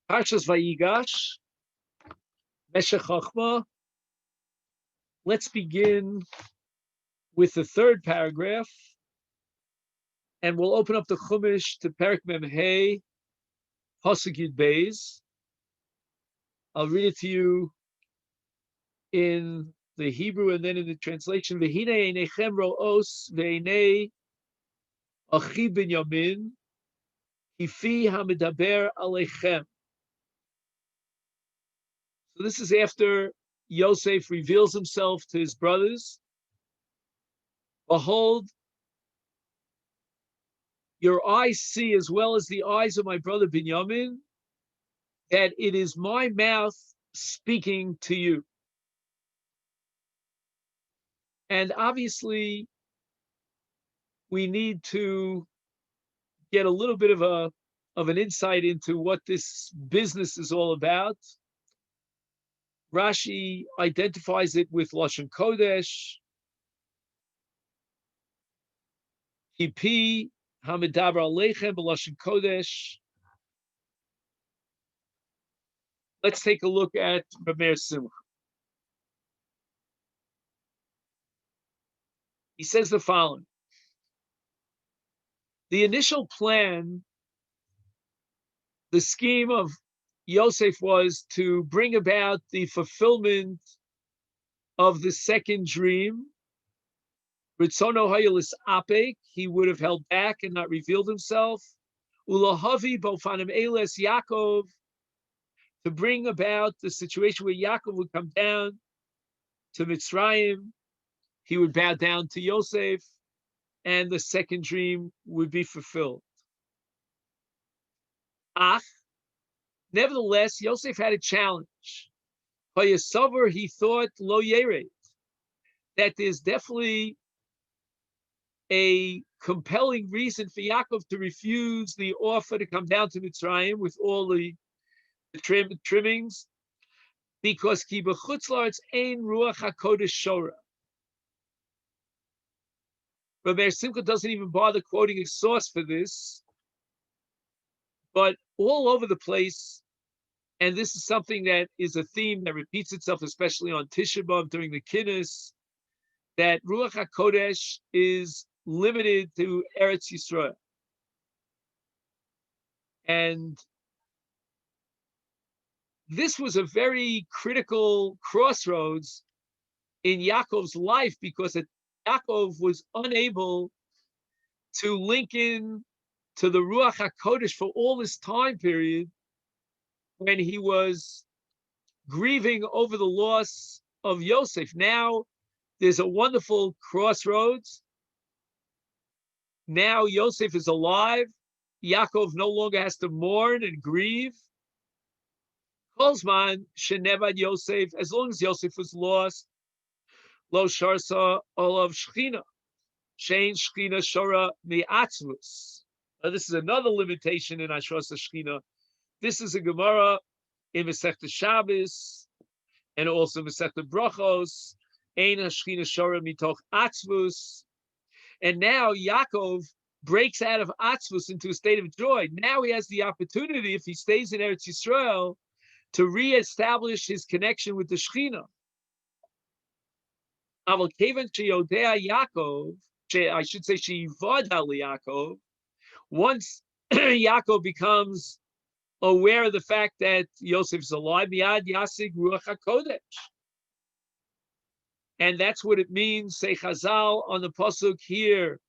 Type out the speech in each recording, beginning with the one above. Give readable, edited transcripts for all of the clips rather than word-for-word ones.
Parshas Vayigash, Meshech Chochma. Let's begin with the third paragraph, and we'll open up the Chumash to Perek Mem Hey, Pasuk Yud Beis. I'll read it to you in the Hebrew and then in the translation. V'hine einechem ro'os ve'einei achi Binyamin kifi hamidaber aleichem. So this is after Yosef reveals himself to his brothers. Behold, your eyes see as well as the eyes of my brother Binyamin, that it is my mouth speaking to you. And obviously, we need to get a little bit of an insight into what this business is all about. Rashi identifies it with Lashon Kodesh, Kipi Hamidaber Aleichem b'Lashon Kodesh. Let's take a look at Rameir Simcha. He says the following. The initial plan, the scheme of Yosef was to bring about the fulfillment of the second dream. Ritzono hayelis apek, he would have held back and not revealed himself. Ulahavi bofanim eles Yaakov, to bring about the situation where Yaakov would come down to Mitzrayim, he would bow down to Yosef, and the second dream would be fulfilled. Nevertheless, Yosef had a challenge. Hayasover, he thought, lo yeret, that there's definitely a compelling reason for Yaakov to refuse the offer to come down to Mitzrayim with all the trimmings, because ki b'chutzlaretz ein ruach hakodesh shora. Rabbi Simcha doesn't even bother quoting a source for this, but all over the place, and this is something that is a theme that repeats itself, especially on Tisha B'Av during the Kiddush, that Ruach HaKodesh is limited to Eretz Yisrael. And this was a very critical crossroads in Yaakov's life, because Yaakov was unable to link in to the Ruach HaKodesh for all this time period when he was grieving over the loss of Yosef. Now there's a wonderful crossroads. Now Yosef is alive. Yaakov no longer has to mourn and grieve. Kolzman shenevad Yosef, as long as Yosef was lost, lo sharsa olav shchina, shein shchina shora mi'atzvus. This is another limitation in Ashrasa Shechina. This is a Gemara in Masechta Shabbos and also Masechta Brachos. Ein Shechina Shora mitoch Atzvus. And now Yaakov breaks out of Atzvus into a state of joy. Now he has the opportunity, if he stays in Eretz Yisrael, to reestablish his connection with the Shechina. Aval kevan sheyodea Yaakov, I should say sheyivad al Yaakov. Once Yaakov becomes aware of the fact that Yosef is alive, Miyad Yasig Ruach HaKodesh. And that's what it means, say Chazal on the Pasuk here.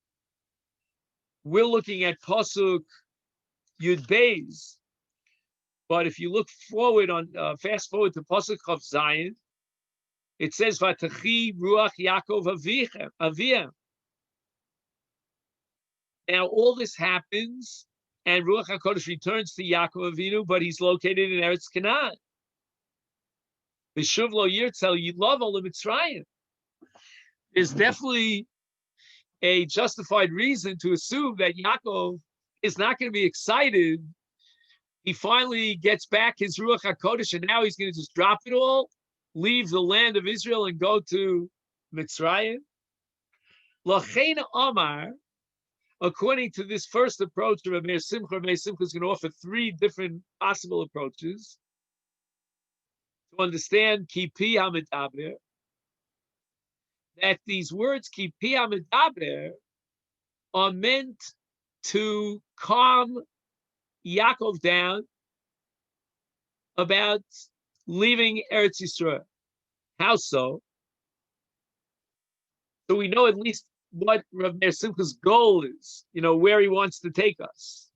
We're looking at Pasuk Yud Beis. But if you look forward fast forward to Pasuk Chav Zayin, it says, Vatachi Ruach Yaakov Aviyah. Now, all this happens, and Ruach HaKodesh returns to Yaakov Avinu, but he's located in Eretz Canaan. V'shuv lo yirtzel yilavo leMitzrayim. There's definitely a justified reason to assume that Yaakov is not going to be excited. He finally gets back his Ruach HaKodesh, and now he's going to just drop it all, leave the land of Israel, and go to Mitzrayim. Lachein Amar. according to this first approach, Rav Meir Simcha is going to offer three different possible approaches to understand Kipi HaMedaber, that these words Kipi HaMedaber are meant to calm Yaakov down about leaving Eretz Yisrael. How so? So we know at least what Rav Meir Simcha's goal is, where he wants to take us.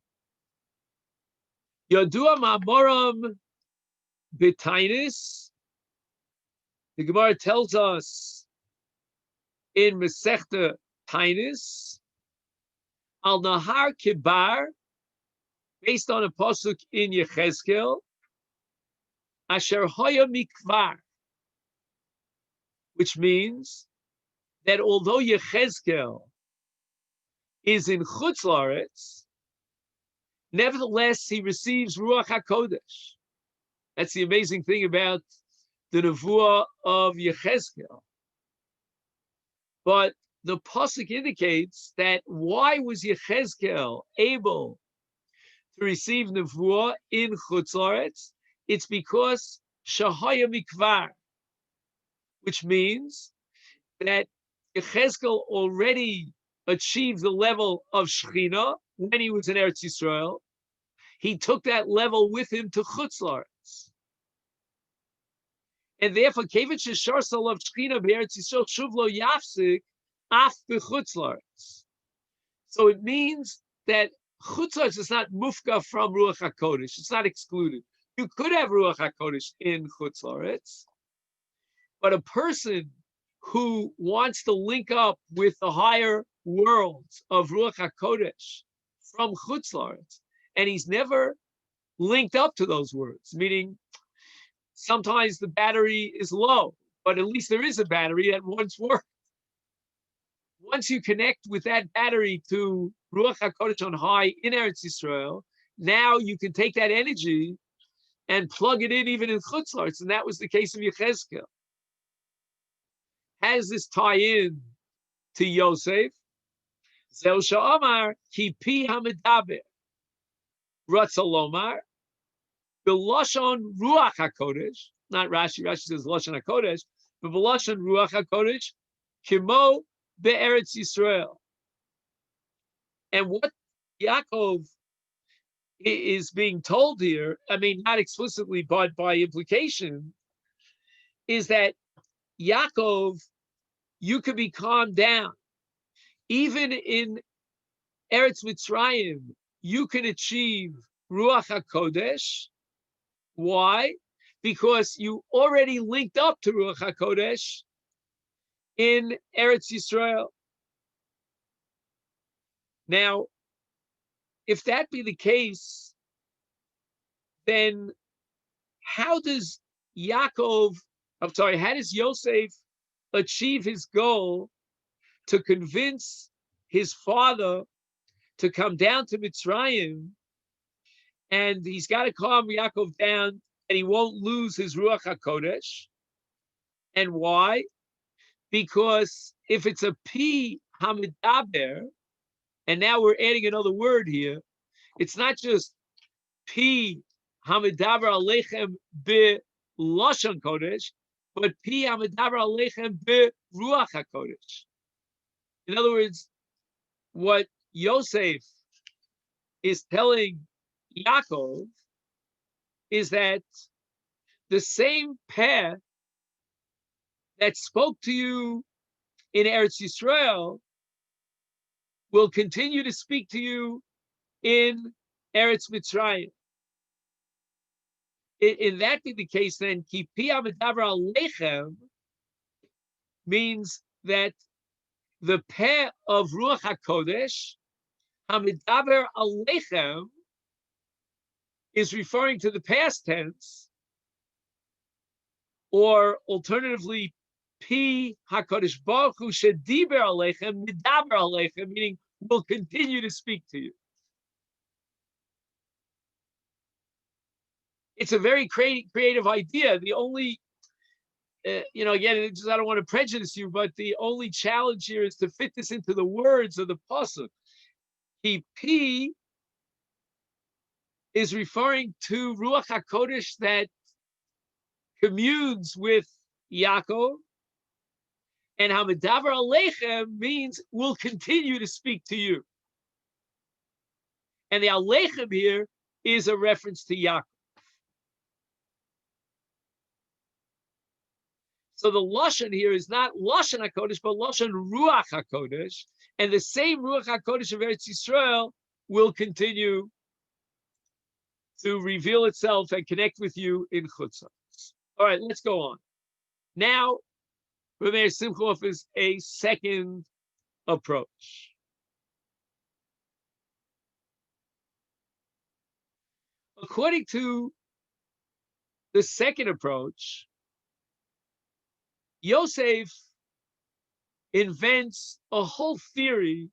Yodua Ma'amoram B'Tainis, the Gemara tells us in Meshech Tainis, Al Nahar Kibar, based on a pasuk in Yechezkel, Asher Hoya Mikvar, which means that although Yechezkel is in Chutz La'aretz, nevertheless he receives Ruach HaKodesh. That's the amazing thing about the Nevuah of Yechezkel. But the pasuk indicates that why was Yechezkel able to receive Nevuah in Chutz La'aretz? It's because Shahaya Mikvar, which means that Yechezkel already achieved the level of Shechina when he was in Eretz Yisrael. He took that level with him to Chutz La'aretz. And therefore, Kevet Sheshar Salav Shechina Be'eretz Yisrael Shuv Lo Yafsik Af B'Chutz La'aretz. So it means that Chutz La'aretz is not mufka from Ruach HaKodesh. It's not excluded. You could have Ruach HaKodesh in Chutz La'aretz, but a person who wants to link up with the higher worlds of Ruach HaKodesh from Chutz La'aretz, and he's never linked up to those words, meaning sometimes the battery is low, but at least there is a battery that once worked. Once you connect with that battery to Ruach HaKodesh on high in Eretz Yisrael, now you can take that energy and plug it in even in Chutz La'aretz, and that was the case of Yechezkel. How does this tie in to Yosef? Zeu sha'amar ki pi hamedaber ratza lomar b'lashon ruach hakodesh. Not Rashi. Rashi says lashon hakodesh, but b'lashon ruach hakodesh kimo be'eretz Yisrael. And what Yaakov is being told here, I mean, not explicitly, but by implication, is that Yaakov, you could be calmed down. Even in Eretz Mitzrayim, you can achieve Ruach HaKodesh. Why? Because you already linked up to Ruach HaKodesh in Eretz Yisrael. Now, if that be the case, then how does Yosef achieve his goal to convince his father to come down to Mitzrayim, and he's got to calm Yaakov down and he won't lose his Ruach HaKodesh? And why? Because if it's a Pi Hamidaber, and now we're adding another word here, it's not just Pi Hamidaber Alechem Be Lashon Kodesh, but Pi Hamidaber Alechem Be Ruach HaKodesh. In other words, what Yosef is telling Yaakov is that the same path that spoke to you in Eretz Yisrael will continue to speak to you in Eretz Mitzrayim. In that be the case, then Ki Pi Hamidaber Alechem means that the pair of Ruach HaKodesh, Hamidaber Alechem, is referring to the past tense, or alternatively, Pi HaKodesh Baruch Hu Shediber Alechem, Midaber Alechem, meaning will continue to speak to you. It's a very creative idea. The only again, I don't want to prejudice you, but the only challenge here is to fit this into the words of the pasuk. P is referring to Ruach HaKodesh that communes with Yaakov, and Hamadavar Aleichem means will continue to speak to you. And the Aleichem here is a reference to Yaakov. So the Lashon here is not Lashon HaKodesh, but Lashon Ruach HaKodesh. And the same Ruach HaKodesh of Eretz Yisrael will continue to reveal itself and connect with you in Chutzah. All right, let's go on. Now, Rameir Simcha offers a second approach. According to the second approach, Yosef invents a whole theory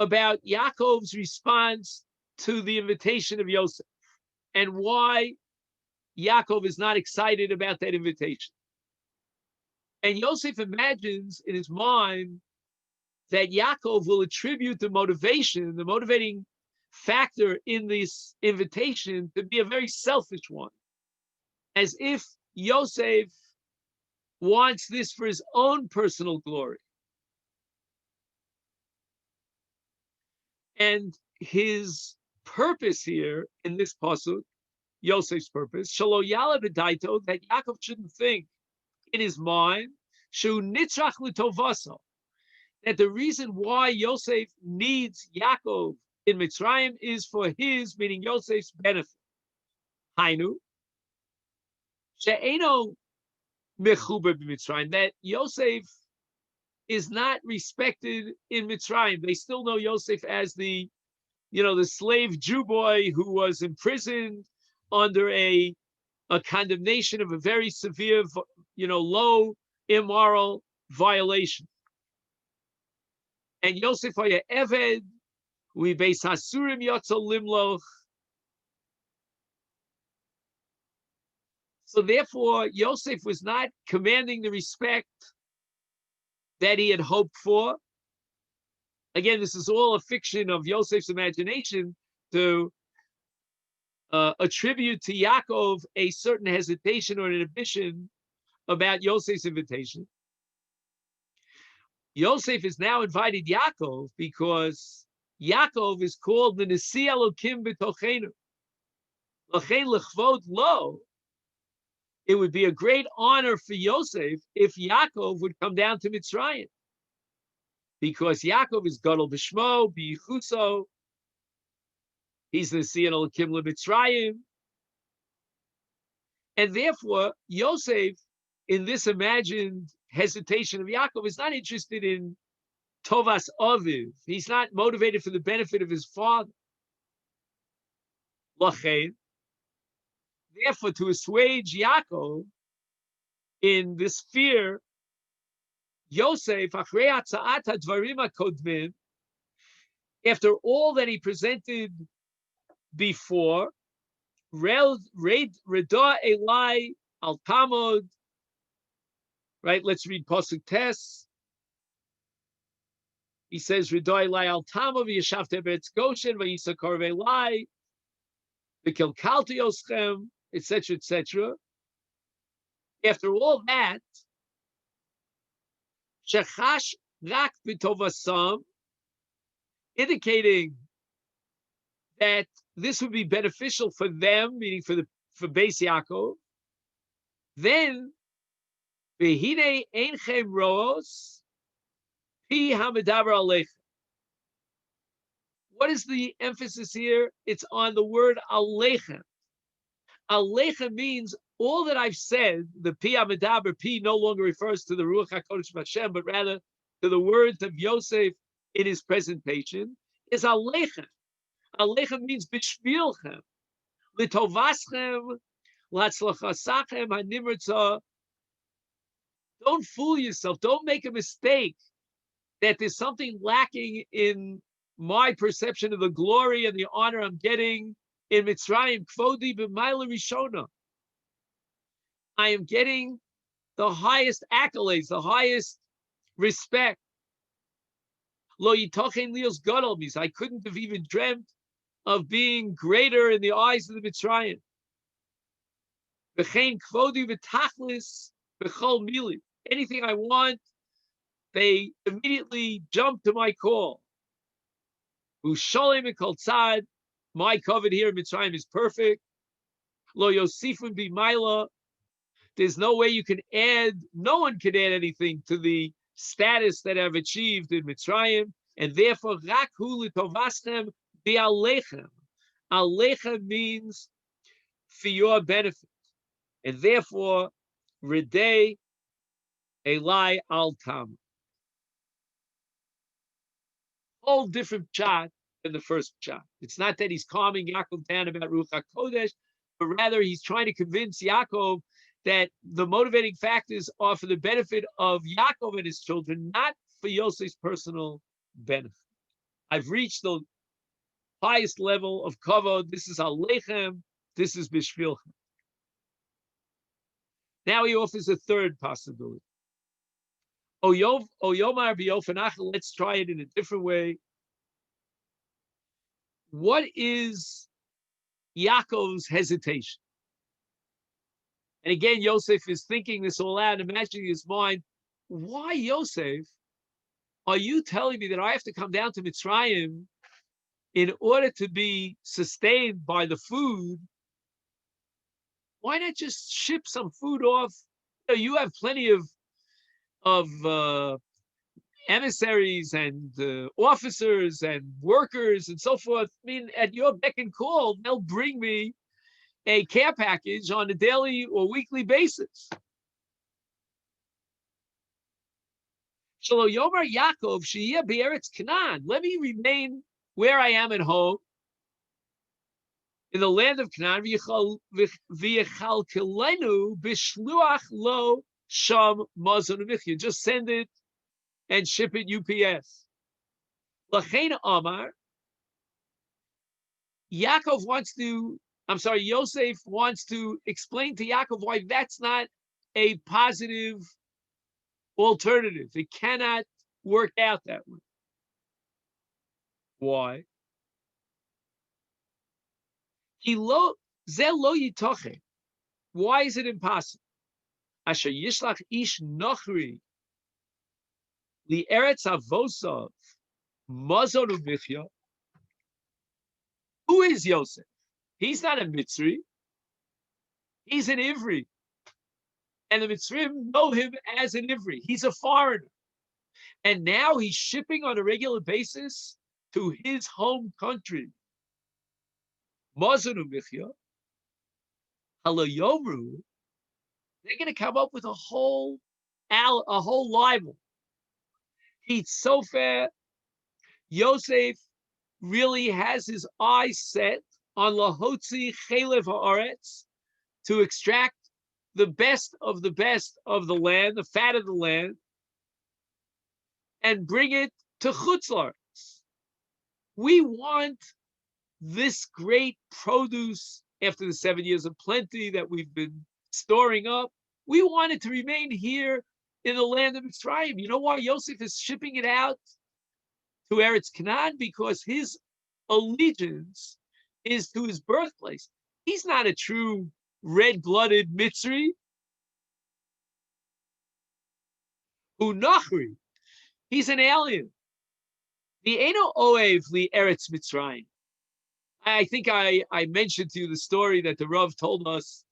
about Yaakov's response to the invitation of Yosef and why Yaakov is not excited about that invitation. And Yosef imagines in his mind that Yaakov will attribute the motivation, the motivating factor in this invitation to be a very selfish one, as if Yosef wants this for his own personal glory. And his purpose here in this pasuk, Yosef's purpose, shelo yala b'daito, that Yaakov shouldn't think in his mind, shu nitzrach l'tovasa, that the reason why Yosef needs Yaakov in Mitzrayim is for his, meaning Yosef's benefit. Hainu, she'eno mechuber b'Mitzrayim, that Yosef is not respected in Mitzrayim. They still know Yosef as the slave Jew boy who was imprisoned under a condemnation of a very severe, low, immoral violation. And Yosef haya eved, we beis hasurim yotzo limloch. So therefore, Yosef was not commanding the respect that he had hoped for. Again, this is all a fiction of Yosef's imagination to attribute to Yaakov a certain hesitation or an inhibition about Yosef's invitation. Yosef has now invited Yaakov because Yaakov is called the Nesi Elokim b'tochenu. L'chein l'chvod lo. It would be a great honor for Yosef if Yaakov would come down to Mitzrayim, because Yaakov is Gadol b'shmo b'yichuso. He's the Nesi Elokim l'Mitzrayim, and therefore Yosef, in this imagined hesitation of Yaakov, is not interested in Tovas Aviv. He's not motivated for the benefit of his father. L'chein, therefore, to assuage Yaakov in this fear, Yosef, after all that he presented before, Reda Elai al Tamod, right? Let's read Pasuk Tes. He says, Reda Elai al Tamod, v'yashavte be'etz Goshen, v'yisakar ve'elai, v'kilkalti yoschem, etc., etc. After all that, shechash rak b'tovasam, indicating that this would be beneficial for them, meaning for Beis Yaakov. Then, v'hine einchem roos pi hamidaber aleichem. What is the emphasis here? It's on the word aleichem. Aleichem means all that I've said. The pi hamidaber, pi no longer refers to the Ruach HaKodesh of Hashem, but rather to the words of Yosef in his presentation, is aleichem. Aleichem means b'shvilchem, l'tovaschem, l'atzlachasachem hanimritza. Don't fool yourself. Don't make a mistake that there's something lacking in my perception of the glory and the honor I'm getting in Mitzrayim. Kvodi b'mayla rishona. I am getting the highest accolades, the highest respect. Lo yitochen lios gadol means I couldn't have even dreamt of being greater in the eyes of the Mitzrayim. V'chein kvodi v'tachlis v'chol mili. Anything I want, they immediately jump to my call. Ushalim and kol tzad. My covenant here in Mitzrayim is perfect. Lo yosifun b'mayla. There's no way you can add, no one can add anything to the status that I've achieved in Mitzrayim, and therefore, rak hu l'tovaschem bi'alechem. Alechem means for your benefit, and therefore, redei elai al tam. Whole different pshat than the first pshat. It's not that he's calming Yaakov down about Ruach HaKodesh, but rather he's trying to convince Yaakov that the motivating factors are for the benefit of Yaakov and his children, not for Yosef's personal benefit. I've reached the highest level of kavod. This is alechem. This is bishvilchem. Now he offers a third possibility. Oyomar b'yofanach. Let's try it in a different way. What is Yaakov's hesitation? And again, Yosef is thinking this all out, imagining in his mind, why, Yosef, are you telling me that I have to come down to Mitzrayim in order to be sustained by the food? Why not just ship some food off? You have plenty of emissaries and officers and workers and so forth. I mean, at your beck and call, they'll bring me a care package on a daily or weekly basis. Shelo Yomer Yaakov Sheyeh Be'eretz Canaan. Let me remain where I am at home in the land of Canaan. V'yechalkelenu b'shluach lo sham mazon u'michya. Just send it and ship it UPS. Lachein Amar. Yosef wants to explain to Yaakov why that's not a positive alternative. It cannot work out that way. Why? Why is it impossible? Asher yishlach ish nochri li eretz avosav mazon u'michya. Who is Yosef? He's not a Mitzri. He's an Ivri. And the Mitzrim know him as an Ivri. He's a foreigner. And now he's shipping on a regular basis to his home country. Mazon u'michya. Halayomru. They're going to come up with a whole libel. He's so fair. Yosef really has his eyes set on lahotzi chelev haaretz, to extract the best of the land, the fat of the land, and bring it to Chutz La'aretz. We want this great produce after the 7 years of plenty that we've been storing up. We want it to remain here in the land of Mitzrayim. You know why Yosef is shipping it out to Eretz Canaan? Because his allegiance is to his birthplace. He's not a true red-blooded Mitzri. Unachri. He's an alien. The Eno Oev li Eretz Mitzrayim. I think I mentioned to you the story that the Rav told us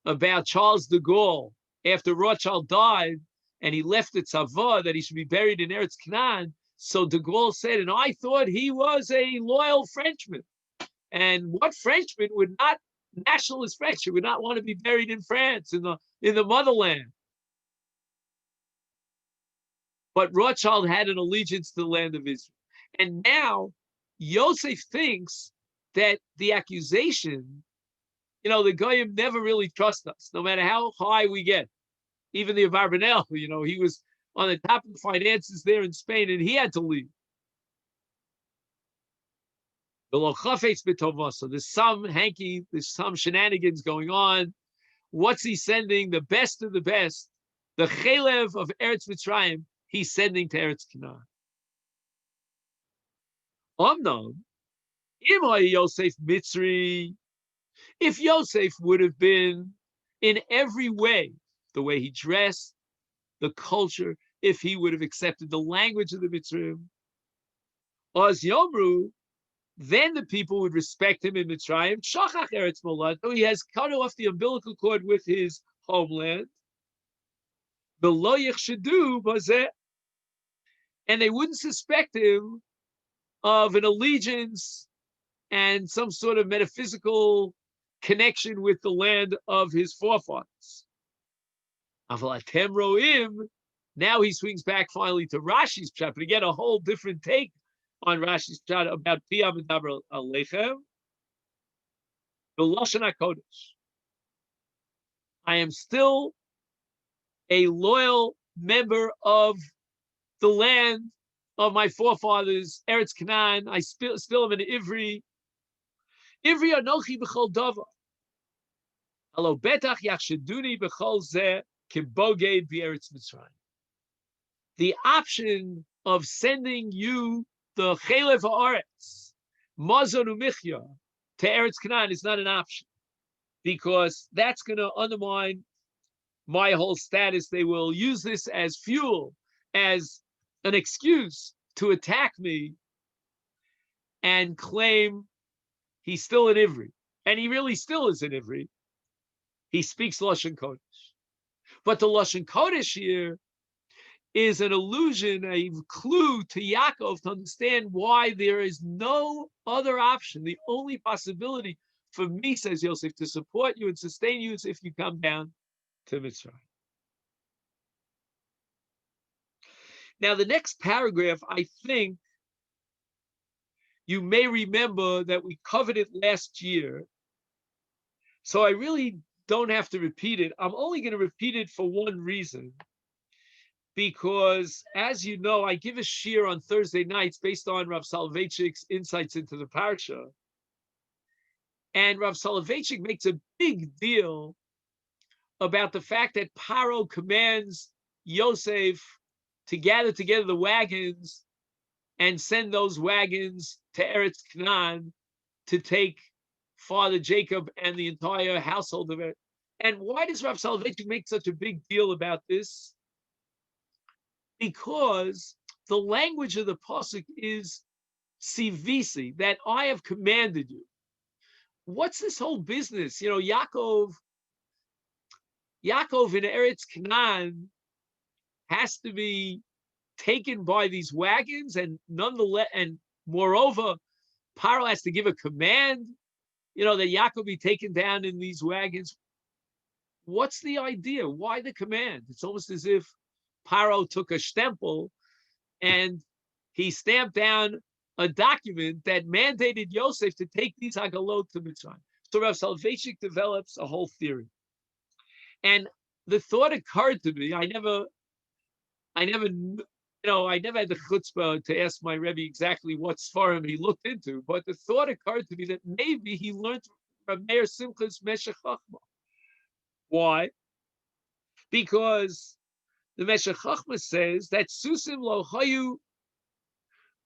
about Charles de Gaulle after Rothschild died and he left the tzava that he should be buried in Eretz Canaan. So de Gaulle said, and I thought he was a loyal Frenchman. And what Frenchman would not, nationalist Frenchman, would not want to be buried in France, in the motherland? But Rothschild had an allegiance to the land of Israel. And now Yosef thinks that the accusation, the Goyim never really trust us, no matter how high we get. Even the Abarbanel, he was on the top of the finances there in Spain, and he had to leave. So there's some hanky, there's some shenanigans going on. What's he sending? The best of the best. The Chelev of Eretz Mitzrayim, he's sending to Eretz Canaan. Omnam, Imay Yosef Mitzri, if Yosef would have been in every way, the way he dressed, the culture, if he would have accepted the language of the Mitzrayim, Oz Yomru, then the people would respect him in Mitzrayim. Shachach Eretz Molad, so he has cut off the umbilical cord with his homeland. V'lo yichshedu bazeh, and they wouldn't suspect him of an allegiance and some sort of metaphysical connection with the land of his forefathers. Aval atem roim, now he swings back finally to Rashi's pshat, but again a whole different take on Rashi's pshat about Piyam Medaber Aleichem. B'lashon HaKodesh, I am still a loyal member of the land of my forefathers, Eretz Canaan. I still am an Ivri. Ivri anochi b'chol dava. Alo betach yachsheduni b'chol zeh kiboged b'Eretz Mitzrayim. The option of sending you the Chelev Haaretz, Mazon u'Michya, to Eretz Canaan is not an option, because that's going to undermine my whole status. They will use this as fuel, as an excuse to attack me and claim he's still an Ivri. And he really still is an Ivri. He speaks Lashon Kodesh. But the Lashon Kodesh here is an allusion, a clue to Yaakov to understand why there is no other option. The only possibility for me, says Yosef, to support you and sustain you is if you come down to Mitzrayim. Now, the next paragraph, I think you may remember that we covered it last year. So I really don't have to repeat it. I'm only going to repeat it for one reason. Because, as you know, I give a shiur on Thursday nights based on Rav Soloveitchik's insights into the Parsha. And Rav Soloveitchik makes a big deal about the fact that Paro commands Yosef to gather together the wagons and send those wagons to Eretz Canaan to take Father Jacob and the entire household of it. And why does Rav Soloveitchik make such a big deal about this? Because the language of the pasuk is sivisi, that I have commanded you. What's this whole business? You know, Yaakov in Eretz Canaan has to be taken by these wagons, and nonetheless, and moreover, Paro has to give a command, you know, that Yaakov be taken down in these wagons. What's the idea? Why the command? It's almost as if Paro took a stempel and he stamped down a document that mandated Yosef to take these hagalot to Mitzrayim. So Rav Soloveitchik develops a whole theory. And the thought occurred to me, I never had the chutzpah to ask my Rebbe exactly what svarim he looked into, but the thought occurred to me that maybe he learned from Meir Simcha's Meshech Chochma. Why? Because the Meshech Chochma says that Susim lo hayu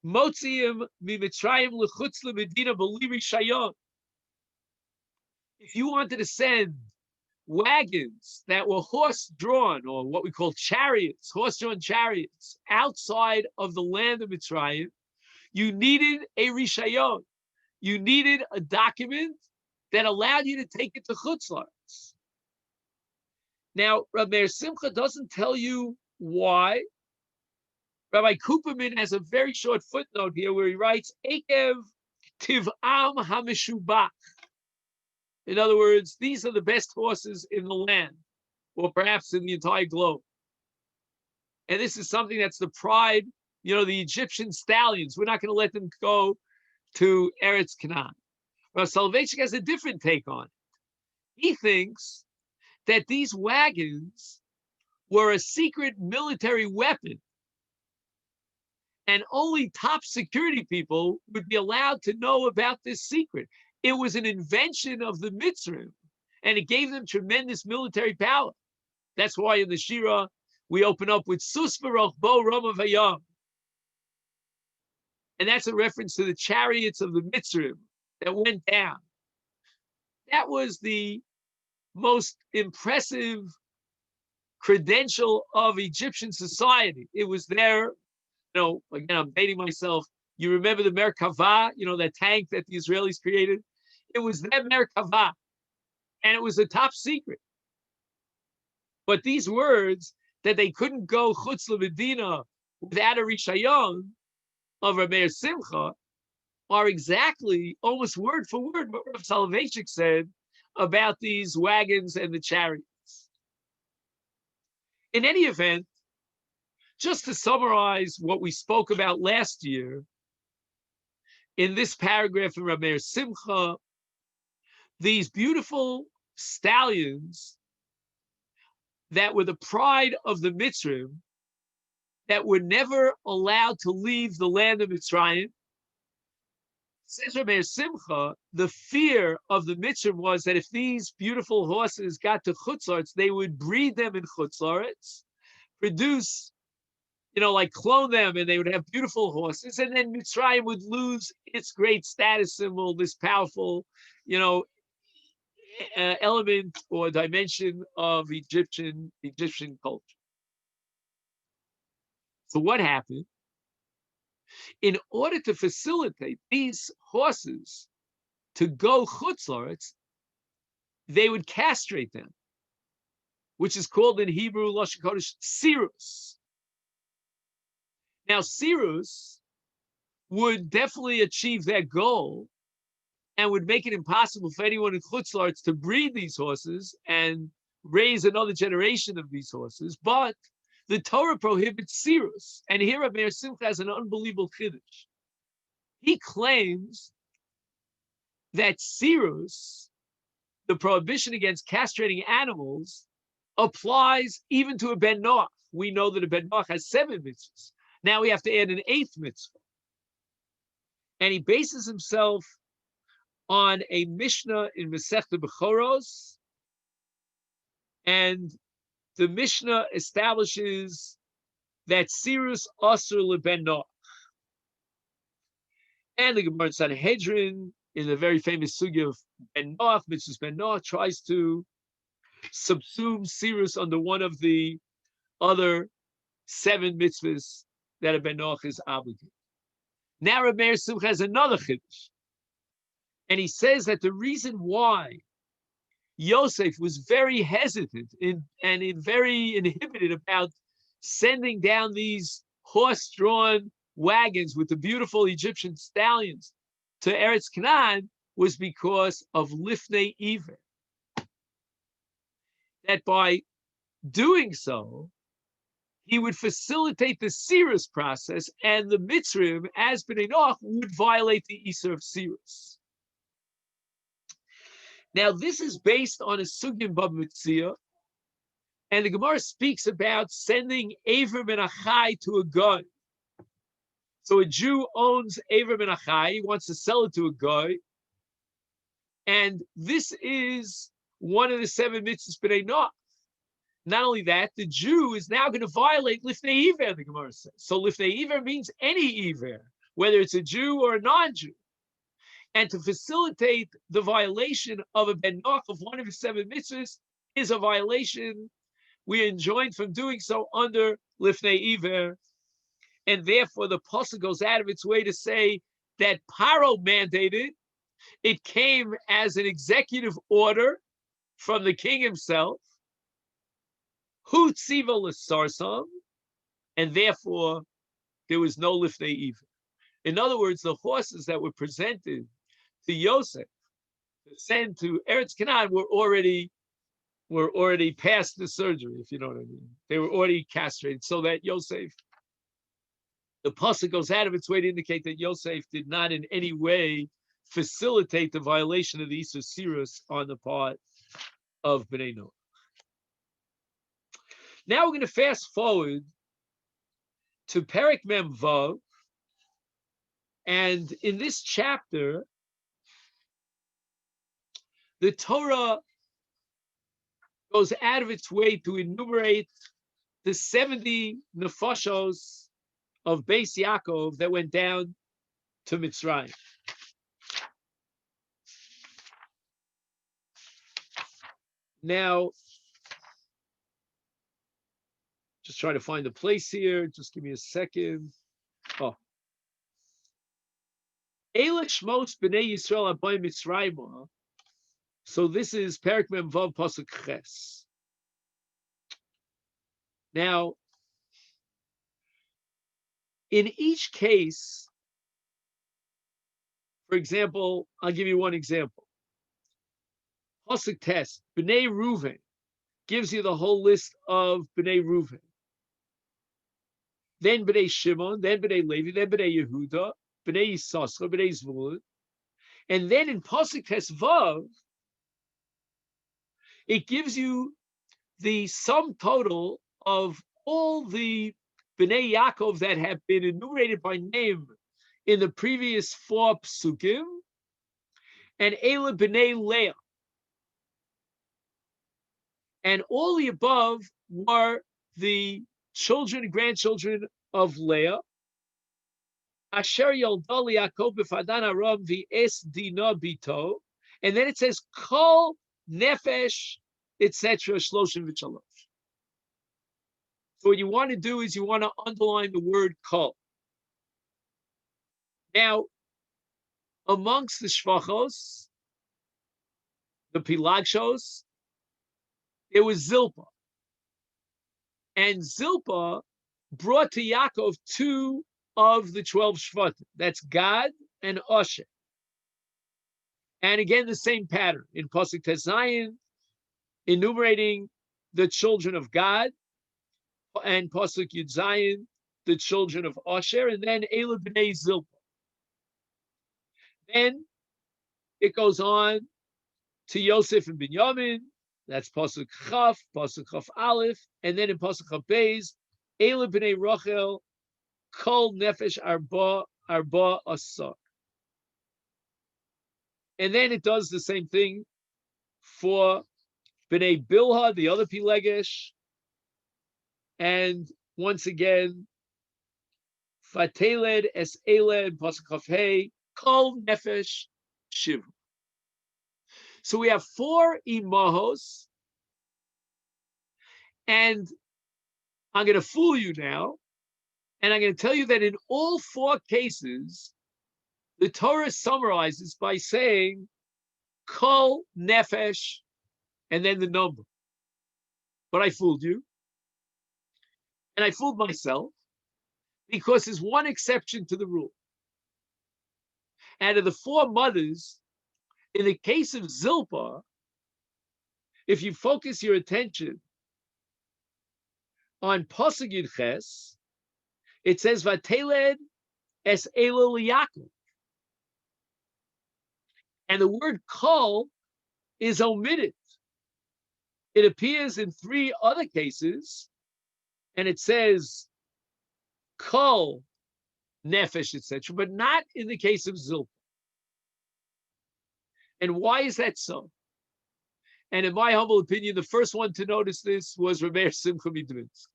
motziim miMitzrayim lechutz leMedina b'li rishayon. If you wanted to send wagons that were horse-drawn, or what we call chariots, horse-drawn chariots, outside of the land of Mitzrayim, you needed a rishayon. You needed a document that allowed you to take it to Chutz La'aretz. Now, Rabbi Meir Simcha doesn't tell you why. Rabbi Kuperman has a very short footnote here where he writes, Ekev tiv'am hameshubach. In other words, these are the best horses in the land, or perhaps in the entire globe. And this is something that's the pride, you know, the Egyptian stallions. We're not going to let them go to Eretz Canaan. Rav Soloveitchik has a different take on it. He thinks that these wagons were a secret military weapon, and only top security people would be allowed to know about this secret. It was an invention of the Mitzrayim, and it gave them tremendous military power. That's why in the Shira, we open up with Sus Baruch Bo Rama Vayam. And that's a reference to the chariots of the Mitzrim that went down. That was the most impressive credential of Egyptian society. It was there, again, I'm dating myself. You remember the Merkava, that tank that the Israelis created? It was that Merkava, and it was a top secret. But these words that they couldn't go chutz l'medina without a rishayon of Rameir Simcha are exactly, almost word for word, what Rav Soloveitchik said about these wagons and the chariots. In any event, just to summarize what we spoke about last year, in this paragraph in Rameir Simcha, these beautiful stallions that were the pride of the Mitzrim, that were never allowed to leave the land of Mitzrayim. Says Rameir Simcha, the fear of the Mitzrim was that if these beautiful horses got to Chutzlaretz, they would breed them in Chutzlaretz, produce, like clone them, and they would have beautiful horses, and then Mitzrayim would lose its great status symbol, this powerful, element or dimension of Egyptian culture. So what happened? In order to facilitate these horses to go chutzlaretz, they would castrate them, which is called in Hebrew Lashon Kodesh sirus. Now, sirus would definitely achieve that goal and would make it impossible for anyone in chutzlaretz to breed these horses and raise another generation of these horses. But the Torah prohibits sirus, and here Rameir Simcha has an unbelievable chiddush. He claims that sirus, the prohibition against castrating animals, applies even to a ben Noach. We know that a ben Noach has 7 mitzvahs. Now we have to add an 8th mitzvah. And he bases himself on a Mishnah in Meshech Bechoros, and the Mishnah establishes that sirus asur leben Noach. And the Gemara in Sanhedrin, in the very famous sugya of ben Noach, mitzvahs ben Noach, tries to subsume sirus under one of the other 7 mitzvahs that a ben Noach is obligated. Now Rameir Simcha has another chiddush, and he says that the reason why Yosef was very hesitant and very inhibited about sending down these horse-drawn wagons with the beautiful Egyptian stallions to Eretz Canaan was because of Lifnei Iver. That by doing so, he would facilitate the sirus process, and the Mitzrim, as Bnei Noach, would violate the Isur of sirus. Now, this is based on a sugya Bava Metzia, and the Gemara speaks about sending Aver ben Achai to a guy. So a Jew owns Aver ben Achai, he wants to sell it to a guy, and this is one of the 7 mitzvahs Bnei Noach. Not only that, the Jew is now going to violate Lifnei Iver, the Gemara says. So Lifnei Iver means any Iver, whether it's a Jew or a non-Jew. And to facilitate the violation of a ben Noach of one of his 7 mitzvahs is a violation we are enjoined from doing so under Lifnei Iver. And therefore the Pasuk goes out of its way to say that Paro mandated. It came as an executive order from the king himself. Hu tziva l'sarsam, and therefore there was no Lifnei Iver. In other words, the horses that were presented to Yosef to send to Eretz Canaan were already past the surgery, if you know what I mean. They were already castrated, so that Yosef, the pasuk goes out of its way to indicate that Yosef did not in any way facilitate the violation of the Isur Sirus on the part of Bnei Noach. Now we're going to fast forward to Perek Mem Vav, and in this chapter, the Torah goes out of its way to enumerate the 70 nefashos of Beis Yaakov that went down to Mitzrayim. Now, just trying to find the place here. Just give me a second. Oh. Eila Shmos B'nai Yisrael Abai Mitzrayim. So this is Perek Mem Vav Pasuk Ches. Now, in each case, for example, I'll give you one example. Pasuk Tes, B'nai Reuven, gives you the whole list of B'nai Reuven. Then B'nai Shimon, then B'nai Levi, then B'nai Yehuda, B'nai Yisachar, B'nai Zvulun. And then in Pasuk Tes Vav, it gives you the sum total of all the B'nai Yaakov that have been enumerated by name in the previous 4 psukim, and Eila B'nai Leah. And all the above were the children and grandchildren of Leah. Asher Yolda Yaakov b'Fadan Aram v'es Dina bito. And then it says, Kol Nefesh, etc., Shloshim v'Shalosh. So what you want to do is you want to underline the word Kol. Now, amongst the Shvachos, the Pilagshos, there was Zilpah. And Zilpah brought to Yaakov 2 of the 12 Shvatim. That's Gad and Asher. And again, the same pattern in Pasuk Tezayin, enumerating the children of Gad, and Pasuk Yud Zayin, the children of Asher, and then Eila B'nai Zilpah. Then it goes on to Yosef and Binyamin. That's Pasuk Chaf, Pasuk Chaf Aleph, and then in Pasuk Chaf Beis, Eila B'nai Rachel, Kol Nefesh Arba Asar. And then it does the same thing for B'nai Bilha, the other Pilegesh, and once again, Fateled Es Eled Pasuk Chaf Hey, Kol Nefesh Shiv. So we have 4 imahos, and I'm going to fool you now, and I'm going to tell you that in all 4 cases, the Torah summarizes by saying Kol Nefesh, and then the number. But I fooled you, and I fooled myself, because there's one exception to the rule. Out of the 4 mothers, in the case of Zilpah, if you focus your attention on Pasuk Yud Ches, it says Vateled es Eila Yaakov, and the word Kol is omitted. It appears in 3 other cases, and it says Kol Nefesh, etc., but not in the case of Zilpah. And why is that so? And in my humble opinion, the first one to notice this was Rabbi Simcha Midvinsk.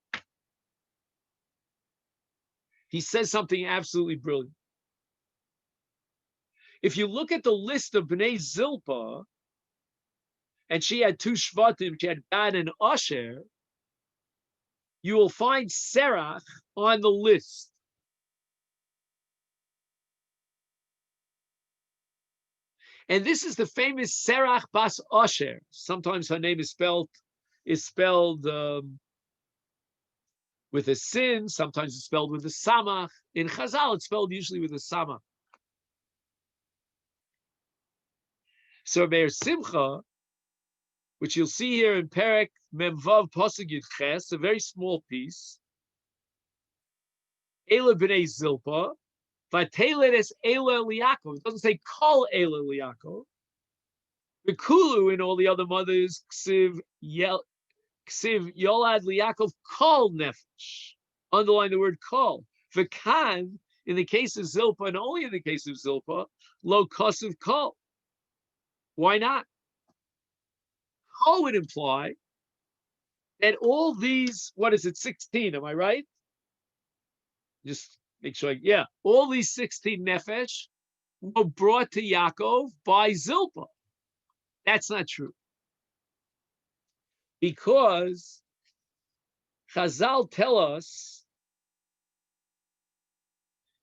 He says something absolutely brilliant. If you look at the list of Bnei Zilpah, and she had 2 Shvatim, she had Gad and Asher, you will find Serach on the list. And this is the famous Serach Bas Asher. Sometimes her name is spelled with a sin. Sometimes it's spelled with a samach. In Chazal, it's spelled usually with a samach. So Meir Simcha, which you'll see here in Perek Memvav Pasuk Yud Ches, a very small piece. Eila B'nai Zilpah, Vateled es Eila Liakov. It doesn't say Kol Eila Liakov. The Kulu and all the other mothers, Ksiv Yolad Liakov Kol Nefesh. Underline the word Kol. V'kan, in the case of Zilpah, and only in the case of Zilpah, Lo Kosiv Kol. Why not? Kol would imply that all these, 16, am I right? Just Make sure, yeah, all these 16 nefesh were brought to Yaakov by Zilpah. That's not true. Because Chazal tell us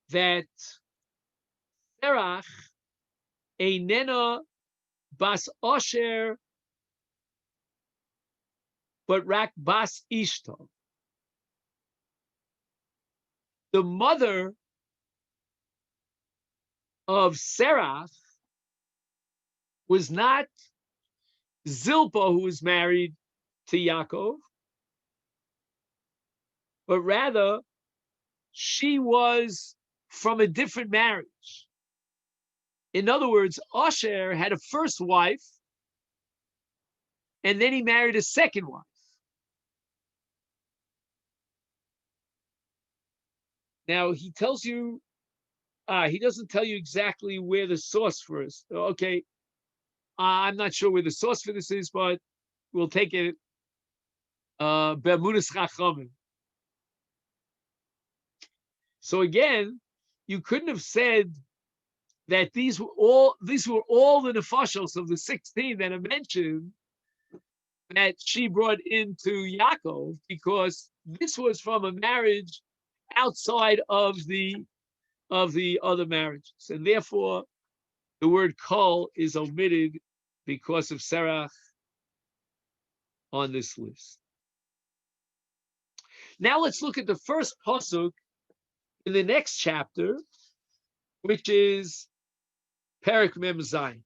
that Serach einena bas Osher, but rak bas Ishto. The mother of Serach was not Zilpah, who was married to Yaakov, but rather she was from a different marriage. In other words, Osher had a first wife, and then he married a second wife. Now he tells you, he doesn't tell you exactly where the source for is. Okay, I'm not sure where the source for this is, but we'll take it. Be'emunas Chachamim. So again, you couldn't have said that these were all the nefashos of the 16 that I mentioned that she brought into Yaakov, because this was from a marriage outside of the other marriages, and therefore the word kol is omitted because of Serach on this list. Now let's look at the first pasuk in the next chapter, which is Perek Mem Zayin.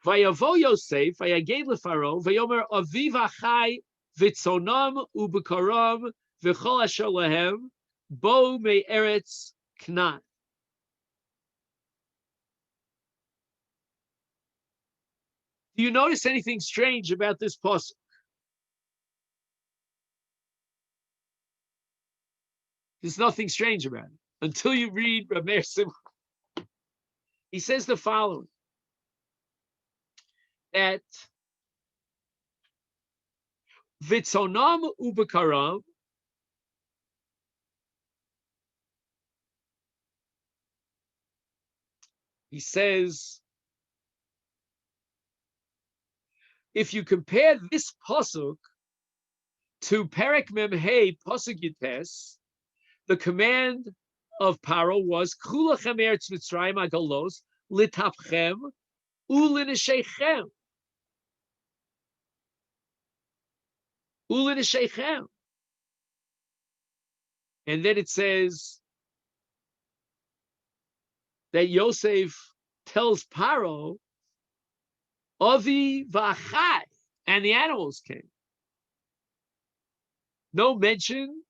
Vayavo Yosef, vayaged leFaro, vayomer aviv achai vitzonam ubekaram v'chol asher lahem bo me'eretz Knan. Do you notice anything strange about this pasuk? There's nothing strange about it until you read Rav Meir Simcha. He says the following: that vitzonam ubekaram, he says, if you compare this pasuk to Perek Mem Hey pasuk Yites, the command of Paro was Chulachem Eretz Mitzrayim Agalos Litapchem Ulineshechem Ulineshechem, and then it says that Yosef tells Paro, Avi v'achai, and the animals came. No mention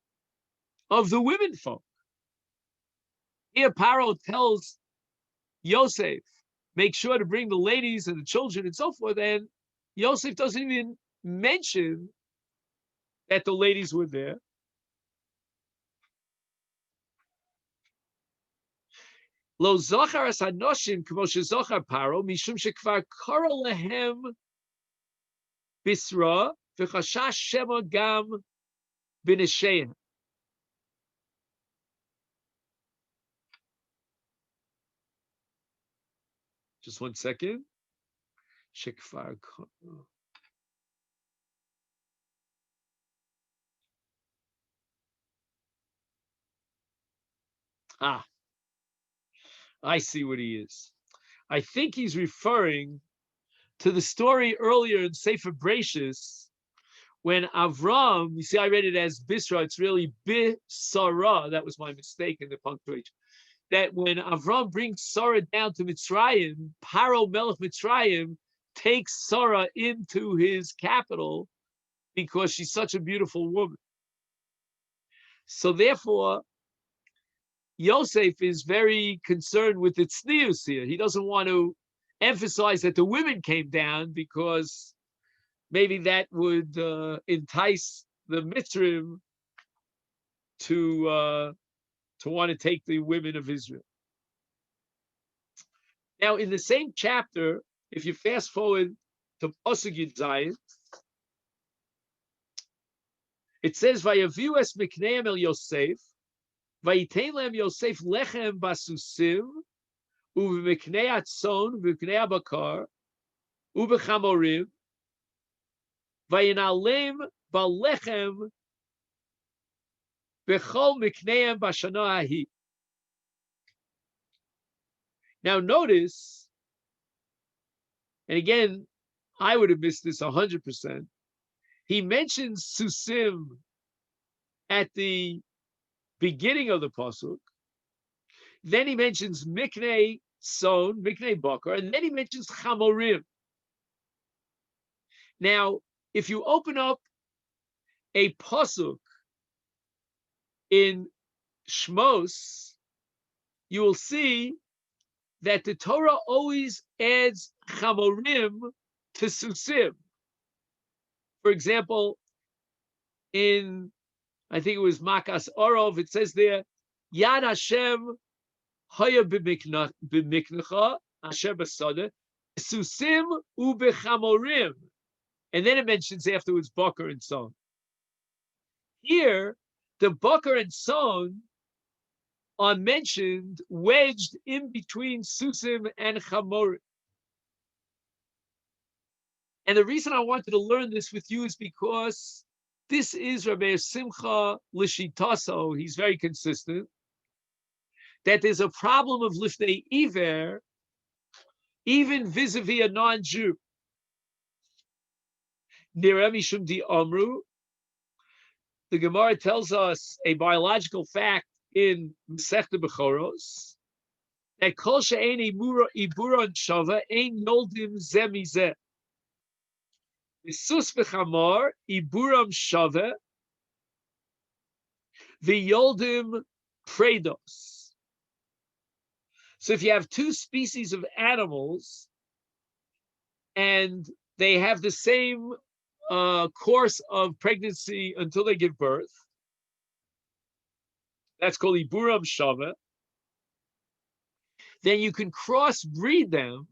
of the women folk. Here Paro tells Yosef, make sure to bring the ladies and the children and so forth, and Yosef doesn't even mention that the ladies were there. Lo zochar as hanoshim k'mo shezochar Paro mishum shekvar kara lehem bisra v'chashash shema gam b'nesheim. Just 1 second. Shekvar. I see what he is. I think he's referring to the story earlier in Sefer Bereshis when Avram, you see, I read it as Bisra, it's really Bisara. That was my mistake in the punctuation. That when Avram brings Sarah down to Mitzrayim, Paro Melech Mitzrayim takes Sarah into his capital because she's such a beautiful woman. So therefore, Yosef is very concerned with the tznius here. He doesn't want to emphasize that the women came down because maybe that would entice the Mitzrim to want to take the women of Israel. Now, in the same chapter, if you fast forward to Pasuk Yud Zayin, It says, "Vayaviu es mikneim el Yosef, vayitein lehem Yosef lechem basusim, uv'miknei atzon, uv'miknei abakar, uv'chamorim, vayinalem balechem b'chol mikneim b'shana hahi." Now notice, and again, I would have missed this 100%. He mentions Susim at the beginning of the pasuk. Then he mentions Miknei Son, Miknei Bakar, and then he mentions Chamorim. Now, if you open up a pasuk in Shmos, you will see that the Torah always adds Chamorim to Susim. For example, in, I think it was Makas Orov, it says there, Yad Hashem haya b'miknecha, Hashem b'sada, Susim u'bechamorim. And then it mentions afterwards Bakar and Son. Here, the Bakar and Son are mentioned wedged in between Susim and Chamorim. And the reason I wanted to learn this with you is because this is Rabbi Simcha Lishitaso. He's very consistent. That there's a problem of Lifnei Iver, even vis-a-vis a non-Jew. Nireh Mishum Di Amru. The Gemara tells us a biological fact in Masechta Bechoros that Kol she'ein iburon shava ein yoldim zeh mizeh. Sus v'chamar iburam shava v'yoldim predos. So if you have two species of animals and they have the same course of pregnancy until they give birth, that's called iburam shava, then you can crossbreed them.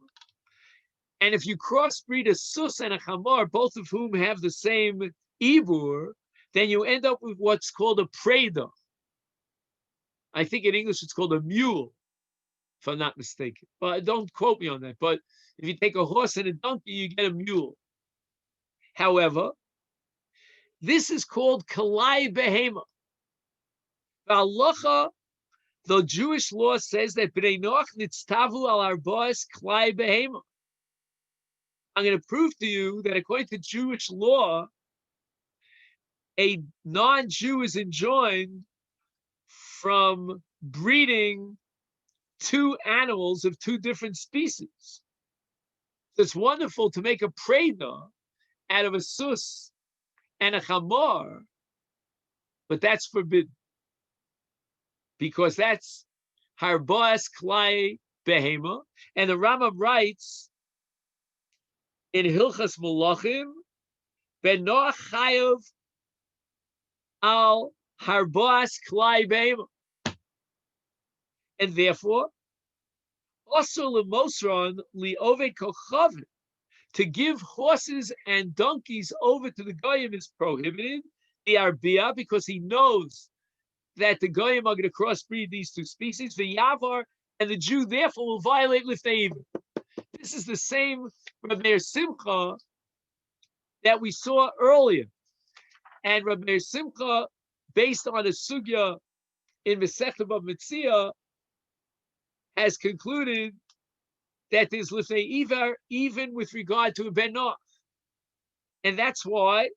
And if you crossbreed a sus and a chamar, both of whom have the same ibur, then you end up with what's called a preda. I think in English it's called a mule, if I'm not mistaken. But don't quote me on that. But if you take a horse and a donkey, you get a mule. However, this is called kalai behema. V'alacha, the Jewish law says that b'nei noach nitztavu al arba'is kalai behema. I'm going to prove to you that according to Jewish law, a non-Jew is enjoined from breeding two animals of two different species. So it's wonderful to make a preda out of a sus and a chamar, but that's forbidden because that's harba'as klai behema, and the Rambam writes in Hilchas Malachim, Ben Noach Chayav al Harba'as Klai Behema. And therefore, also Lemosron Li'ove Kochavim, to give horses and donkeys over to the Goyim is prohibited, the Arbia, because he knows that the Goyim are going to crossbreed these two species, the Yavar, and the Jew therefore will violate Lifnei Iver. This is the same Rabbi Simcha that we saw earlier. And Rabbi Simcha, based on a sugya in Masechta Bava Metzia, has concluded that there's Lifnei Iver even with regard to a Ben Noach. And that's why,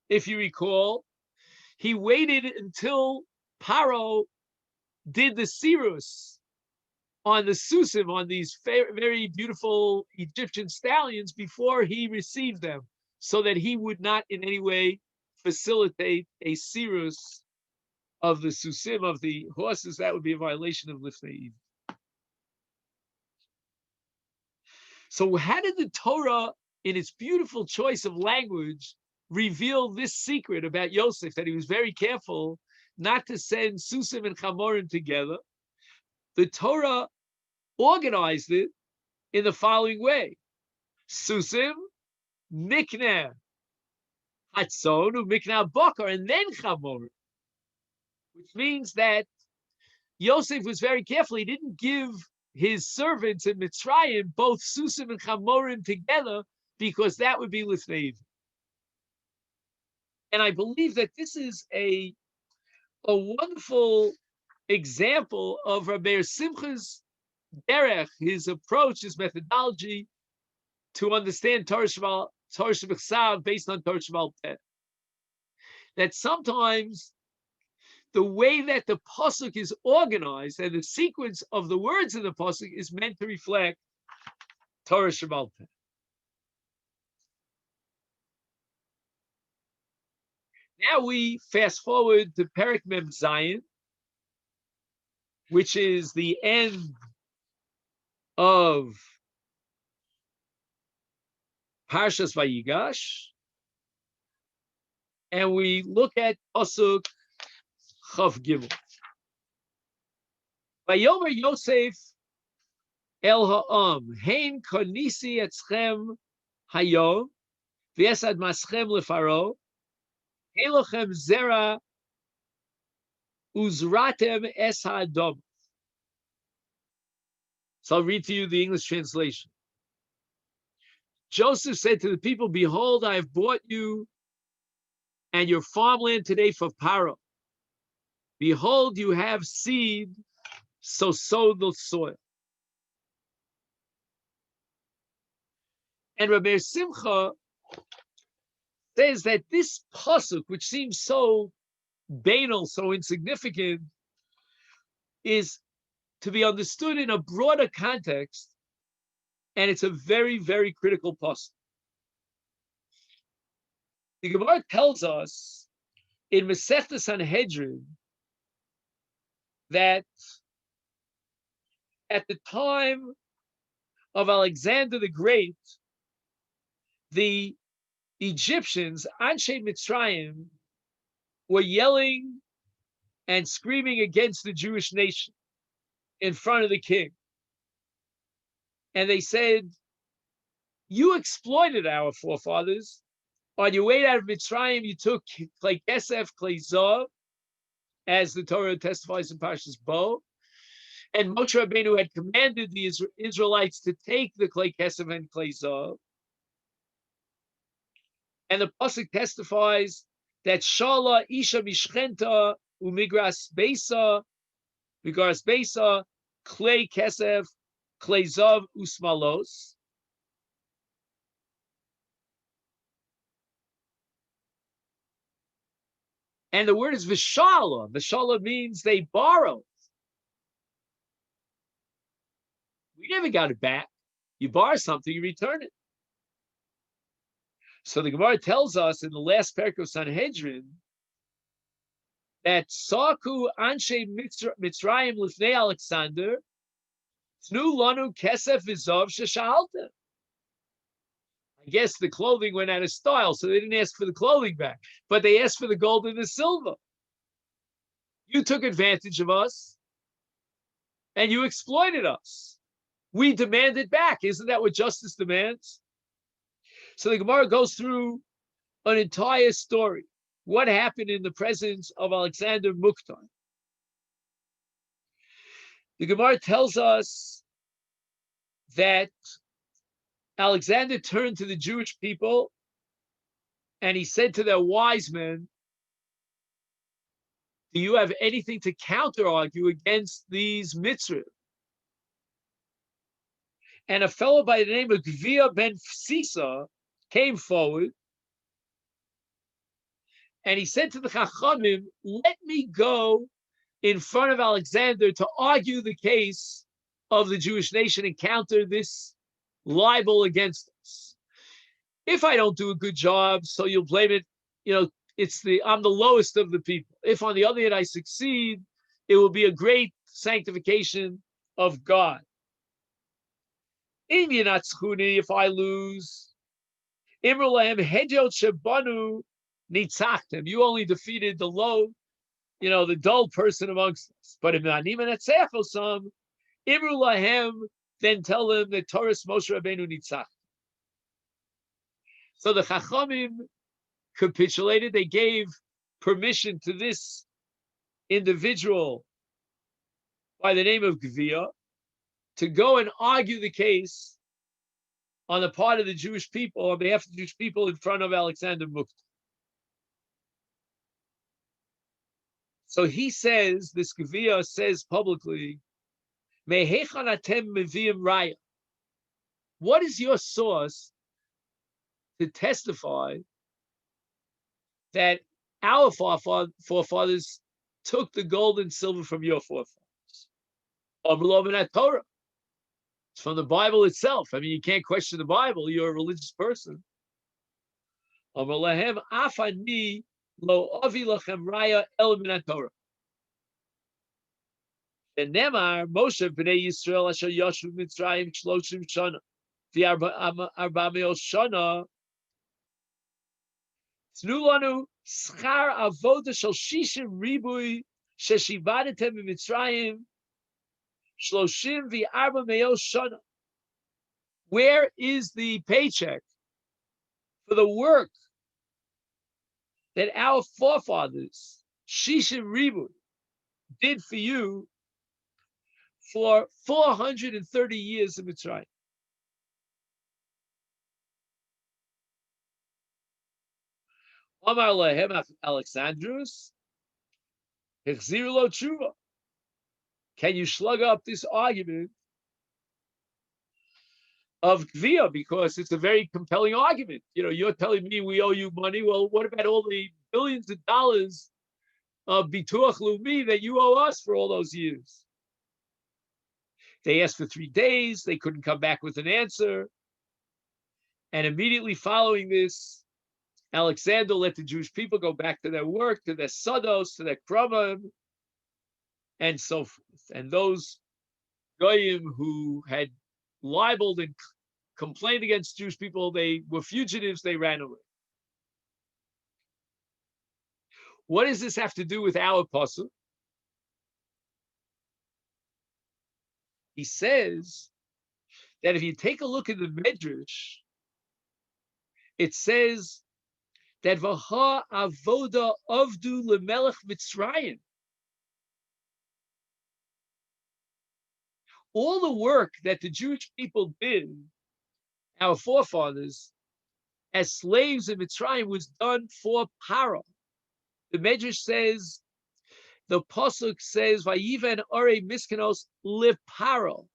if you recall, he waited until Paro did the Sirus on the Susim, on these very beautiful Egyptian stallions, before he received them, so that he would not in any way facilitate a Sirus of the Susim, of the horses. That would be a violation of Lifnei Iver. So how did the Torah, in its beautiful choice of language, reveal this secret about Yosef, that he was very careful not to send Susim and Chamorim together? The Torah organized it in the following way. Susim, Mikneh, Hatzon u'mikna bakar, and then Chamorim, which means that Yosef was very careful. He didn't give his servants in Mitzrayim both Susim and Chamorim together because that would be Lifnei. And I believe that this is a wonderful example of Rabbi Simcha's derech, his approach, his methodology to understand Torah Shebechsav based on Torah Shebal Peh. That sometimes the way that the pasuk is organized and the sequence of the words in the pasuk is meant to reflect Torah Shebal Peh. Now we fast forward to Perek Mem Zayin, which is the end of Parshas Vayigash, and we look at pasuk Chav Gimel. Vayomer Yosef el ha'am hein konisi etzchem hayom v'esad maschem lefaro elochem zera uzratem es ha'adom. So I'll read to you the English translation. Joseph said to the people, behold, I have bought you and your farmland today for Paro. Behold, you have seed, so sow the soil. And Rabbi Simcha says that this pasuk, which seems so banal, so insignificant, is to be understood in a broader context, and it's a very, very critical pasuk. The Gemara tells us in Meshech Sanhedrin that at the time of Alexander the Great, the Egyptians, Anshe Mitzrayim, were yelling and screaming against the Jewish nation in front of the king. And they said, you exploited our forefathers. On your way out of Mitzrayim, you took Klei Kesef, Klei Zav, as the Torah testifies in Parshas Bo. And Moshe Rabbeinu had commanded the Israelites to take the Klei Kesef and Klei Zav. And the pasuk testifies that Shala Isha Mishchenta Umigras Beisa, Migras Beisa, Klei Kesef, Klei Zav Usmalos. And the word is Vishala. Vishala means they borrowed. We never got it back. You borrow something, you return it. So the Gemara tells us in the last parak of Sanhedrin that Saku Anshe Mitzrayim Lifnei Alexander Tnu Lanu Kesef V'Zav Sheshalta. I guess the clothing went out of style, so they didn't ask for the clothing back, but they asked for the gold and the silver. You took advantage of us, and you exploited us. We demand it back. Isn't that what justice demands? So the Gemara goes through an entire story. What happened in the presence of Alexander Muktar? The Gemara tells us that Alexander turned to the Jewish people and he said to their wise men, do you have anything to counter-argue against these mitzvahs? And a fellow by the name of Gvia ben Sisa came forward and he said to the Chachamim, let me go in front of Alexander to argue the case of the Jewish nation and counter this libel against us. If I don't do a good job, so you'll blame it, I'm the lowest of the people. If on the other hand I succeed, it will be a great sanctification of God. If I lose, you only defeated the low, the dull person amongst us. But if then tell them that Torah Moshe Rabbeinu nitzach. So the Chachamim capitulated. They gave permission to this individual by the name of Gvia to go and argue the case on the part of the Jewish people, on behalf of the Jewish people, in front of Alexander Mukta. So he says, this Gvia says publicly, Mehechan atem meviim raya. What is your source to testify that our forefathers took the gold and silver from your forefathers? Torah. It's from the Bible itself. I mean, you can't question the Bible. You're a religious person. Amar afani lo avi lachem raya el min Torah. And Nemar Moshe b'nei Yisrael asher yashu Mitzrayim 30 shana. The arba me'os shana. Tnu lanu schar avoda shel 60 ribui sheshivadetem b'Mitzrayim 34 me'os shana. Where is the paycheck for the work that our forefathers, Shishim Ribu, did for you for 430 years in Mitzrayim? Amar lehem Alexandrus, Hechziru lo tshuva. Can you slug up this argument of Gvia? Because it's a very compelling argument. You know, you're telling me we owe you money. Well, what about all the billions of dollars of Bituach Leumi that you owe us for all those years? They asked for 3 days. They couldn't come back with an answer. And immediately following this, Alexander let the Jewish people go back to their work, to their sados, to their kramim, and so forth. And those goyim who had libeled and complained against Jewish people, they were fugitives, they ran away. What does this have to do with our pasuk? He says that if you take a look at the Medrash, it says that Vaha avoda avdu lemelech Mitzrayim. All the work that the Jewish people did, our forefathers, as slaves in Mitzrayim, was done for Paro. The Medrash says, the pasuk says, "Vayiven orei miskanos leparo."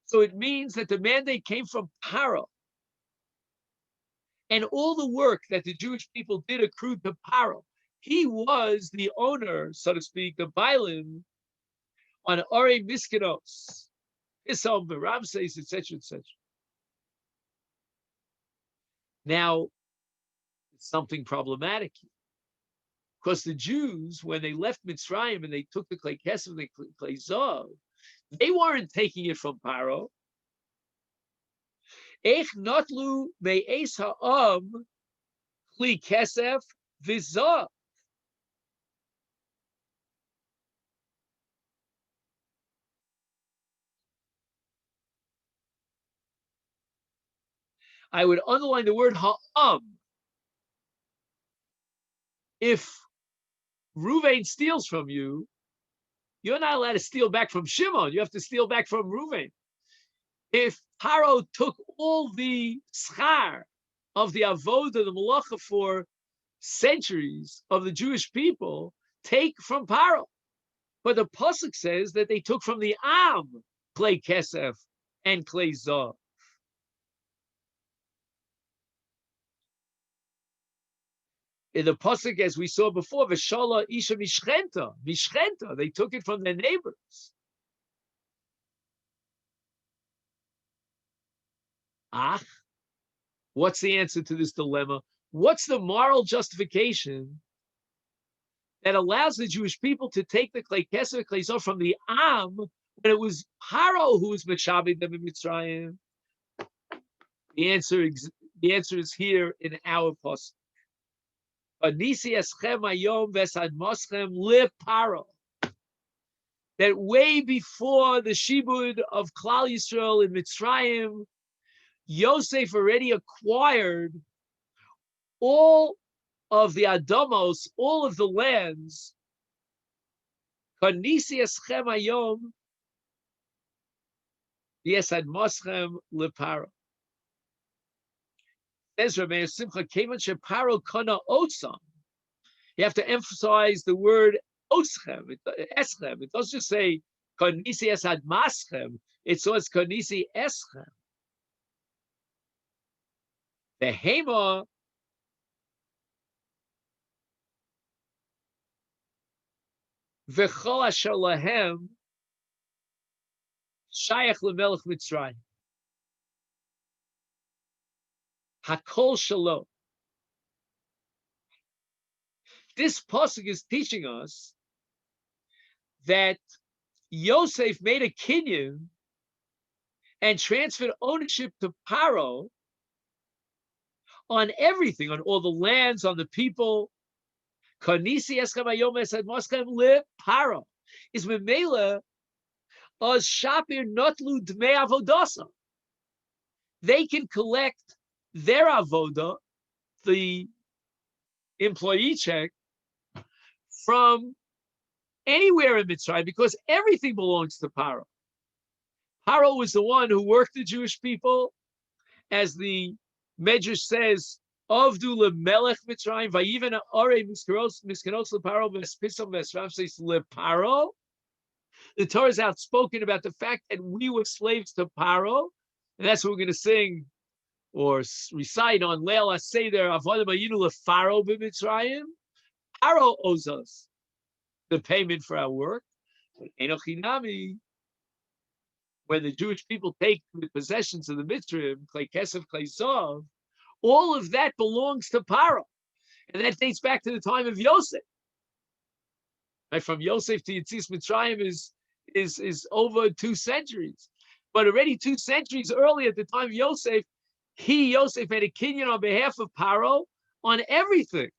So it means that the mandate came from Paro, and all the work that the Jewish people did accrued to Paro. He was the owner, so to speak, the Bailim on orei miskanos, his home, Ramses, etc., etc. Now, it's something problematic here. Because the Jews, when they left Mitzrayim and they took the clay kesef and the clay zav, they weren't taking it from Paro. Ech notlu me'es ha'am kli kesef v'zav. I would underline the word ha'am. If Ruvain steals from you, you're not allowed to steal back from Shimon. You have to steal back from Ruvain. If Paro took all the schar of the avodah, the malacha for centuries of the Jewish people, take from Paro. But the pasuk says that they took from the Am, clay kesef and clay zav. In the pasuk, as we saw before, Veshala Isha Mishchenta, they took it from their neighbors. What's the answer to this dilemma? What's the moral justification that allows the Jewish people to take the clay kesef clay zav from the Am when it was Paro who was meshabed them in Mitzrayim? The answer is here in our pasuk. That way before the shibud of Klal Yisrael in Mitzrayim, Yosef already acquired all of the Adamos, all of the lands, Kanisi eschem hayom, yesad moschem leparo. Ezra Meir Simcha Kevan Sheparo Kana Otsam. You have to emphasize the word Oschem, Eschem. It doesn't just say Kanisi Esad Maschem. It says Kanisi Eschem. The Hema V'chol Asher Lahem Shayach LeMelech Mitzrayim. Hakol Shalom. This pasuk is teaching us that Yosef made a kinyan and transferred ownership to Paro on everything, on all the lands, on the people. Kanisi eschem hayom esad moschem leparo. Is memela as shapir notlu dmei avodasa. They can collect their avoda, the employee check, from anywhere in Mitzrayim because everything belongs to Paro. Paro was the one who worked the Jewish people, as the Medrash says, Avdu lemelech Mitzrayim, vayiven arei miskenos leparo v'espisom v'esramses leparo. The Torah is outspoken about the fact that we were slaves to Paro, and that's what we're going to sing or recite on Leil HaSeder, Avodim Hayinu lefaro b'Mitzrayim. Paro owes us the payment for our work. Enochinami, when the Jewish people take the possessions of the Mitzrayim, Klei Kesef, Klei Zav, all of that belongs to Paro. And that dates back to the time of Yosef. Right? From Yosef to Yitzis Mitzrayim is over 2 centuries. But already 2 centuries earlier, at the time of Yosef, Yosef, had a kinyan on behalf of Paro on everything.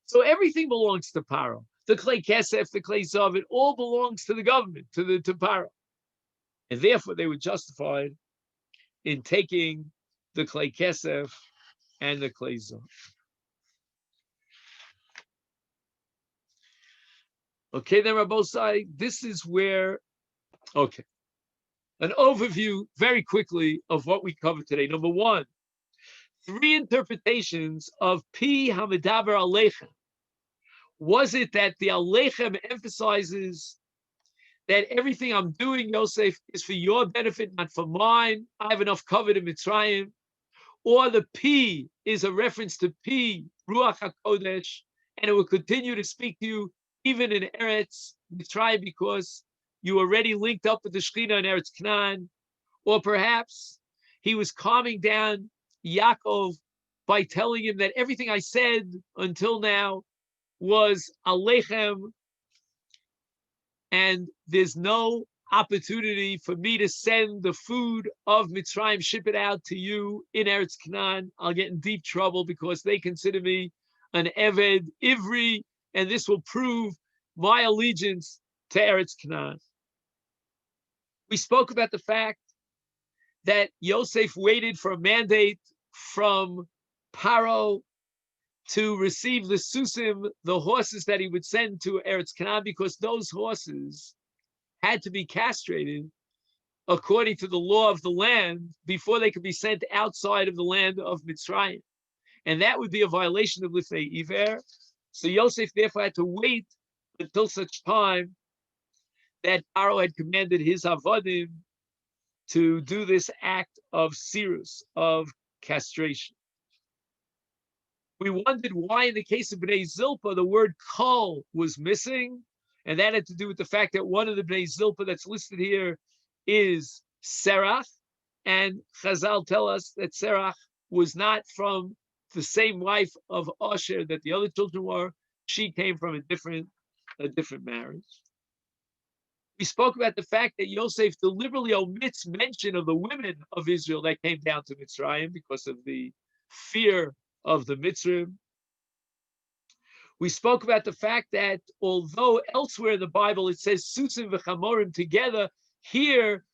So everything belongs to Paro. The Klei Kesef, the Klei Zav, it all belongs to the government, to Paro. And therefore, they were justified in taking the Klei Kesef and the Klei Zav. Okay, then Rabbosai, this is where, okay, an overview very quickly of what we covered today. Number 1, 3 interpretations of Pi Hamidaber Aleichem. Was it that the Aleichem emphasizes that everything I'm doing, Yosef, is for your benefit, not for mine? I have enough covered in Mitzrayim. Or the Pi is a reference to Pi, Ruach HaKodesh, and it will continue to speak to you even in Eretz Mitzrayim because you already linked up with the Shekhinah in Eretz Canaan. Or perhaps he was calming down Yaakov by telling him that everything I said until now was Aleichem, and there's no opportunity for me to send the food of Mitzrayim, ship it out to you in Eretz Canaan. I'll get in deep trouble because they consider me an Eved Ivri, and this will prove my allegiance to Eretz Canaan. We spoke about the fact that Yosef waited for a mandate from Paro to receive the susim, the horses that he would send to Eretz Canaan, because those horses had to be castrated according to the law of the land before they could be sent outside of the land of Mitzrayim. And that would be a violation of Lifnei Iver. So Yosef therefore had to wait until such time that Paro had commanded his avodim to do this act of sirus, of castration. We wondered why in the case of Bnei Zilpah, the word kol was missing. And that had to do with the fact that one of the Bnei Zilpah that's listed here is Serach. And Chazal tell us that Serach was not from the same wife of Asher that the other children were. She came from a different marriage. We spoke about the fact that Yosef deliberately omits mention of the women of Israel that came down to Mitzrayim because of the fear of the Mitzrayim. We spoke about the fact that although elsewhere in the Bible it says Susim v'chamorim together, here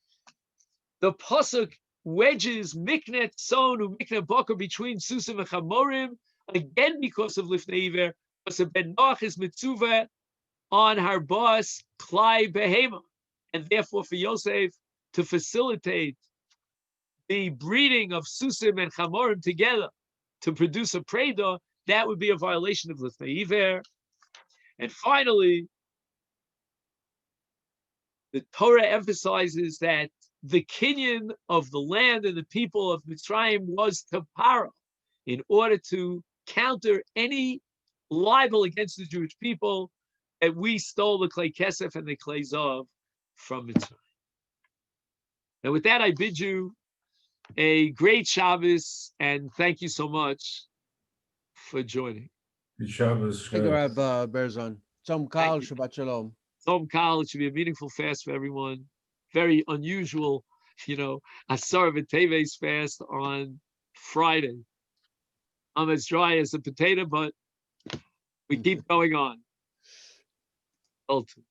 the pasuk wedges miknet son and miknet boker between Susim and Chamorim. again because of Lifnei Iver, because a Ben Noach is mitzuvah on her boss, Klai Behema. And therefore for Yosef to facilitate the breeding of Susim and Chamorim together to produce a Preda, that would be a violation of Lifnei Iver. And finally, the Torah emphasizes that the kinyan of the land and the people of Mitzrayim was to para in order to counter any libel against the Jewish people that we stole the clay kesef and the clay zav from Mitzrayim. And with that, I bid you a great Shabbos, and thank you so much for joining. Good Shabbos. Thank you, Rabbi Berzon. Tzom Kal, Thank you. Shabbat Shalom. Tzom Kal, it should be a meaningful fast for everyone. Very unusual, Asar V'Teves fast on Friday. I'm as dry as a potato, but we keep going on. Ultimate.